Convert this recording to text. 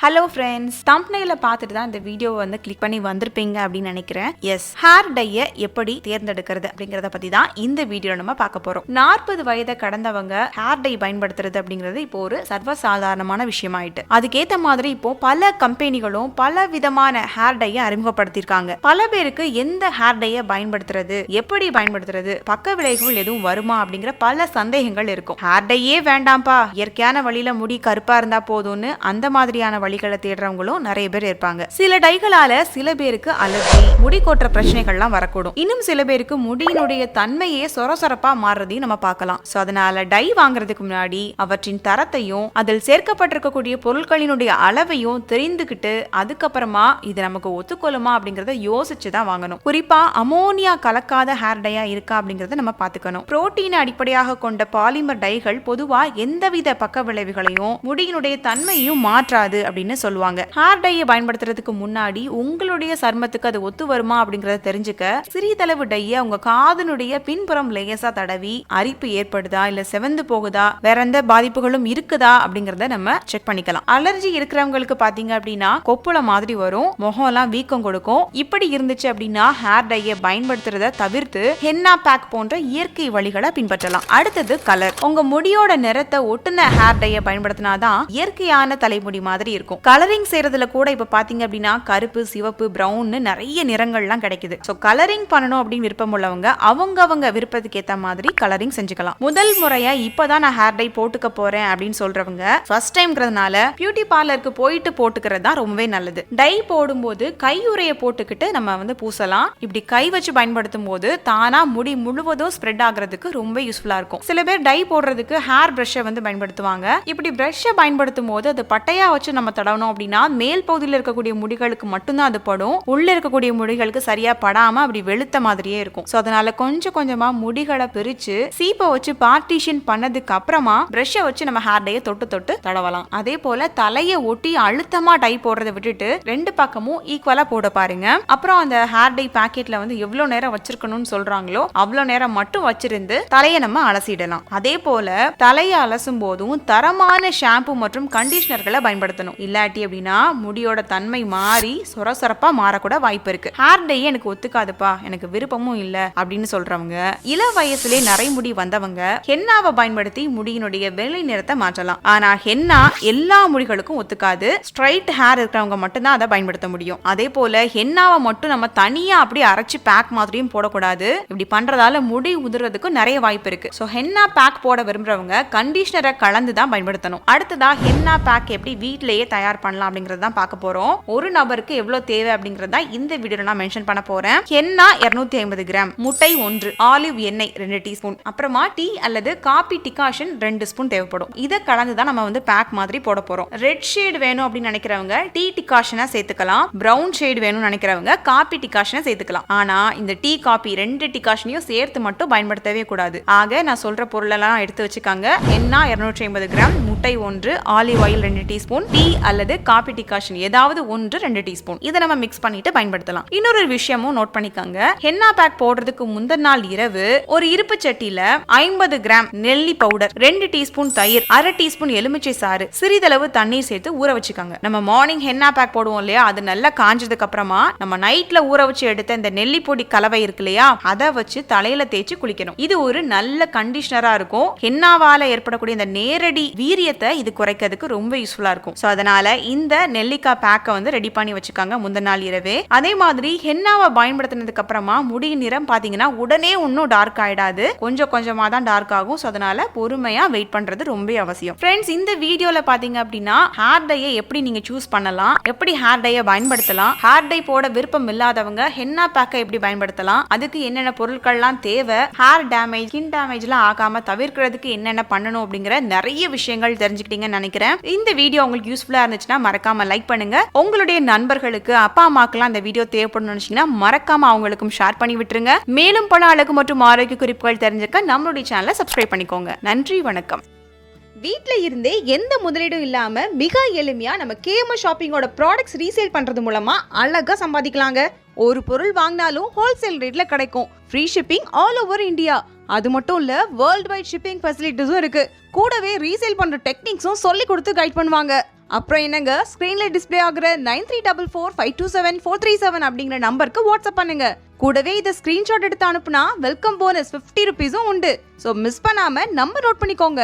Hello friends, தம்ப்நெயில பார்த்துட்டு தான் இந்த வீடியோவை கிளிக் பண்ணி வந்திருப்பீங்க அப்படின்னு நினைக்கிறேன். எஸ், ஹேர் டையை எப்படி தேர்ந்தெடுக்கிறது அப்படிங்கறத பத்தி தான் இந்த வீடியோல நம்ம பார்க்க போறோம். 40 வயதை கடந்தவங்க ஹேர் டை பயன்படுத்துறது அப்படிங்கிறது இப்போ ஒரு சர்வசாதாரணமான விஷயமாயிட்டு. அதுக்கேற்ற மாதிரி இப்போ பல கம்பெனிகளும் பல விதமான ஹேர் டையை அறிமுகப்படுத்தியிருக்காங்க. பல பேருக்கு எந்த ஹேர் டையை பயன்படுத்துறது, எப்படி பயன்படுத்துறது, பக்க விளைவுகள் எதுவும் வருமா அப்படிங்கிற பல சந்தேகங்கள் இருக்கும். ஹேர் டையே வேண்டாம்ப்பா, இயற்கையான வழியில முடி கருப்பா இருந்தா போதும்னு அந்த மாதிரியான வழிகளை தேடுறவங்களும் நிறைய பேர் இருப்பாங்க. சில டைகளால சில பேருக்கு அலர்ஜி, முடி கொட்டுற பிரச்சனைகள்லாம் வரக்கூடும். இன்னும் சில பேருக்கு முடியினுடைய தன்மையே சொரசொரப்பா மாறுறதையும் நம்ம பார்க்கலாம். சோ அதனால டை வாங்குறதுக்கு முன்னாடி அவற்றின் தரத்தையும் அதில் சேர்க்கப்பட்டிருக்கக்கூடிய பொருட்களினுடைய அளவையும் தெரிந்துகிட்டு அதுக்கப்புறமா இது நமக்கு ஒத்துக்கொள்ளுமா அப்படிங்கறத யோசிச்சுதான் வாங்கணும். குறிப்பா அமோனியா கலக்காத ஹேர் டையா இருக்கா அப்படிங்கறத நம்ம பாத்துக்கணும். புரோட்டீன் அடிப்படையாக கொண்ட பாலிமர் டைகள் பொதுவா எந்தவித பக்க விளைவுகளையும் முடியினுடைய தன்மையும் மாற்றாது அப்படின்னு சொல்லுவாங்க. ஹேர் டையை பயன்படுத்துறதுக்கு முன்னாடி உங்களுடைய சருமத்துக்கு அது ஒத்து வருமா அப்படிங்கறத தெரிஞ்சுக்க சிறிதளவு டையை உங்க காதனுடைய பின்புறம் லேசா தடவி அரிப்பு ஏற்படுதா, இல்ல செவந்து போகுதா, வேற எந்த பாதிப்புகளும் இருக்குதா அப்படிங்கறத நம்ம செக் பண்ணிக்கலாம். அலர்ஜி இருக்கிறவங்களுக்கு பாத்தீங்க அப்படின்னா கொப்புள மாதிரி வரும், முகம் எல்லாம் வீக்கம் கொடுக்கும். இப்படி இருந்துச்சு அப்படின்னா ஹேர் டையை பயன்படுத்துறத தவிர்த்து ஹென்னா பேக் போன்ற இயற்கை வழிகளை பின்பற்றலாம். அடுத்தது கலர். உங்க முடியோட நிறத்தை ஒட்டுன ஹேர் டையை பயன்படுத்தினாதான் இயற்கையான தலைமுடி மாதிரி இருக்கும். கலரிங் செய்யறதுல கூட இப்ப பாத்தீங்க அப்படின்னா கருப்பு, சிவப்பு, பிரவுன் நிறைய நிறங்கள்லாம் கிடைக்குது. சோ கலரிங் பண்ணணும் அப்படின்னு விருப்பம் உள்ளவங்க அவங்க விருப்பத்துக்கு ஏத்த மாதிரி கலரிங் செஞ்சுக்கலாம். முதல் முறையா இப்பதான் நான் ஹேர் டை போட்டுக்க போறேன் அப்படின்னு சொல்றவங்க ஃபர்ஸ்ட் டைம்ங்கிறதுனால பியூட்டி பார்லருக்கு போயிட்டு போட்டுக்கிறது தான் ரொம்பவே நல்லது. டை போடும்போது கையுறைய போட்டுக்கிட்டு நம்ம பூசலாம். இப்படி கை வச்சு பயன்படுத்தும் போது தானா முடி முழுவதும் ஸ்ப்ரெட் ஆகிறதுக்கு ரொம்ப யூஸ்ஃபுல்லா இருக்கும். சில பேர் டை போடுறதுக்கு ஹேர் பிரஷை பயன்படுத்துவாங்க. இப்படி பிரஷை பயன்படுத்தும் போது அது பட்டையா வச்சு நம்ம தடவணும் அப்படின்னா மேல் பகுதியில் இருக்கக்கூடிய முடிகளுக்கு மட்டும்தான் அது படும். உள்ள இருக்கக்கூடிய முடிகளுக்கு சரியா படாம அப்படி வெளுத்த மாதிரியே இருக்கும். சோ அதனால கொஞ்சம் கொஞ்சமா முடிகளை பிரிச்சு சீப்பை வச்சு பார்ட்டிஷன் பண்ணதுக்கு அப்புறமா பிரஷை வச்சு நம்ம ஹேர் டையை தொட்டு தொட்டு தடவலாம். அதே போல தலையை ஒட்டி அழுத்தமா டை போடுறதை விட்டுட்டு ரெண்டு பக்கமும் ஈக்குவலா போட பாருங்க. அப்புறம் அந்த ஹேர் டை பாக்கெட்ல எவ்வளவு நேரம் வச்சிருக்கணும்னு சொல்றாங்களோ அவ்வளவு நேரம் மட்டும் வச்சிருந்து தலையை நம்ம அலசிடலாம். அதே போல தலையை அலசும் போதும் தரமான ஷாம்பு மற்றும் கண்டிஷனர்களை பயன்படுத்தணும். இல்லாட்டி அப்படின்னா முடியோட தன்மை மாறி சொரசொரப்பா மாறக்கூட வாய்ப்பு இருக்கு. ஹேர் டை எனக்கு ஒத்துக்காதுப்பா, எனக்கு விருப்பமும் இல்ல அப்படின்னு சொல்றவங்க, இள வயசுலே நரைமுடி வந்தவங்க ஹென்னாவை பயன்படுத்தி முடியினுடைய வெள்ளை நிறத்தை மாற்றலாம். ஆனா ஹென்னா எல்லா முடிகளுக்கும் ஒத்துக்காது. ஸ்ட்ரைட் ஹேர் இருக்கிறவங்க மட்டும்தான் அதை பயன்படுத்த முடியும். அதே போல ஹென்னாவை மட்டும் நம்ம தனியா அப்படியே அரைச்சு பேக் மாதிரியும் போடக்கூடாது. இப்படி பண்றதால முடி உதிர்றதுக்கு நிறைய வாய்ப்பு இருக்கு. சோ ஹென்னா பேக் போட விரும்புறவங்க கண்டிஷனரை கலந்து தான் பயன்படுத்தணும். அடுத்ததா ஹென்னா பேக் எப்படி வீட்டிலேயே தயார் பண்ணலாம் அப்படிங்கறத தான் பார்க்க போறோம். ஒரு நபருக்கு எவ்வளவு தேவை அப்படிங்கறத இந்த வீடியோல நான் மென்ஷன் பண்ண போறேன். ஹென்னா 250 கிராம், முட்டை 1, ஆலிவ் எண்ணெய் 2 டீஸ்பூன், அப்புறமா டீ அல்லது காபி டிகாஷன் 2 ஸ்பூன் தேவைப்படும். இதை கலந்து தான் நம்ம பேக் மாதிரி போட போறோம். ரெட் ஷேட் வேணும் அப்படின்னு நினைக்கிறவங்க டீ டிகாஷனை சேர்த்துக்கலாம். பிரவுன் ஷேட் வேணும்னு நினைக்கிறவங்க காபி டிகாஷனை சேர்த்துக்கலாம். ஆனா இந்த டீ காபி 2 டிகாஷனையும் சேர்த்து மட்டும் பயன்படுத்தவே கூடாது. ஆக நான் சொல்ற பொருளெல்லாம் எடுத்து வச்சுக்காங்க. ஹென்னா 250 கிராம், முட்டை 1, ஆலிவ் ஆயில் 2 டீஸ்பூன், டீ அல்லது காபி டிகாஷன் ஏதாவது 1 2 டீஸ்பூன். இதை நம்ம மிக்ஸ் பண்ணிட்டு பயன்படுத்தலாம். இன்னொரு விஷயமும் நோட் பண்ணிக்கோங்க. ஹென்னா பேக் போடுறதுக்கு முந்தின நாள் இரவு ஒரு இருப்பு சட்டியில 50 கிராம் நெல்லி பவுடர், 2 டீஸ்பூன் தயிர், 1/2 டீஸ்பூன் எலுமிச்சை சாறு, சிறிதளவு தண்ணீர் சேர்த்து ஊற வச்சுக்காங்க. நம்ம மார்னிங் ஹென்னா பேக் போடுவோம் இல்லையா, அது நல்லா காஞ்சதுக்கு அப்புறமா நம்ம நைட்ல ஊற வச்சு எடுத்த இந்த நெல்லி பொடி கலவை இருக்கு இல்லையா, அதை வச்சு தலையில தேய்ச்சி குளிக்கணும். இது ஒரு நல்ல கண்டிஷனரா இருக்கும். ஹென்னாவால ஏற்படக்கூடிய இந்த நேரடி வீரியத்தை இது குறைக்கிறதுக்கு ரொம்ப யூஸ்ஃபுல்லா இருக்கும். சோ அதனால இந்த நெல்லிக்காய் பேக்க ரெடி பண்ணி வச்சுக்காங்க முந்தின நாள் இரவே. அதே மாதிரி ஹென்னாவை பயன்படுத்தினதுக்கு அப்புறமா முடியின் நிறம் பாத்தீங்கன்னா உடனே இன்னும் டார்க் ஆயிடாது, கொஞ்சம் கொஞ்சமா தான் டார்க் ஆகும். சோ அதனால பொறுமையா வெயிட் பண்றது ரொம்ப அவசியம். ஃப்ரெண்ட்ஸ், இந்த வீடியோல பாத்தீங்க அப்படின்னா ஹேர் டையை எப்படி நீங்க சூஸ் பண்ணலாம், எப்படி ஹேர் டையை பயன்படுத்தலாம், ஹேர் டை போட விருப்பம் இல்லாதவங்க ஹென்னா பேக்கை எப்படி பயன்படுத்தலாம், அதுக்கு என்னென்ன பொருட்கள்லாம் தேவை, ஹேர் டேமேஜ், ஸ்கின் டேமேஜ்லாம் ஆகாம தவிர்க்கிறதுக்கு என்னென்ன பண்ணணும் அப்படிங்கிற நிறைய விஷயங்கள் தெரிஞ்சுக்கிட்டீங்கன்னு நினைக்கிறேன். இந்த வீடியோ உங்களுக்கு யூஸ்ஃபுல்லா இருந்துச்சுன்னா மறக்காம லைக் பண்ணுங்க. உங்களுடைய நண்பர்களுக்கு, அப்பா அம்மாக்கெல்லாம் இந்த வீடியோ தேவைப்படும் நினைச்சீங்கன்னா மறக்காம அவங்களுக்கும் ஷேர் பண்ணி விட்டுருங்க. மேலும் பல அழகு மற்றும் ஆரோக்கிய குறிப்புகள் தெரிஞ்சுக்க நம்மளுடைய சேனலை சப்ஸ்கிரைப் பண்ணிக்கோங்க. நன்றி, வணக்கம். வீட்ல இருந்தே எந்த முதலீடும் இல்லாம மிக எளிமையா நம்ம கேஎம்எஸ் ஷாப்பிங்கோட ப்ராடக்ட்ஸ் ரீசேல் பண்றது மூலமா அழகா சம்பாதிக்கலாங்க. ஒரு பொருள் வாங்கினாலும் ஹோல்சேல் ரேட்ல கிடைக்கும். Free shipping all over India. அது மட்டும் இல்ல, வேர்ல்ட் வைட் ஷிப்பிங் ஃபெசிலிட்டிஸும் இருக்கு. கூடவே ரீசேல் பண்ற டெக்னிக்ஸும் சொல்லி கொடுத்து கைட் பண்ணுவாங்க. அப்புறம் என்னங்க, ஸ்கிரீன்ல டிஸ்ப்ளே ஆகுற 9344527437 அப்படிங்கிற நம்பருக்கு வாட்ஸ்அப் பண்ணுங்க. கூடவே இதை ஸ்கிரீன்ஷாட் எடுத்து அனுப்புனா வெல்கம் போனஸ் 50 ருபீஸும் உண்டு. ஸோ மிஸ் பண்ணாம நம்பர் நோட் பண்ணிக்கோங்க.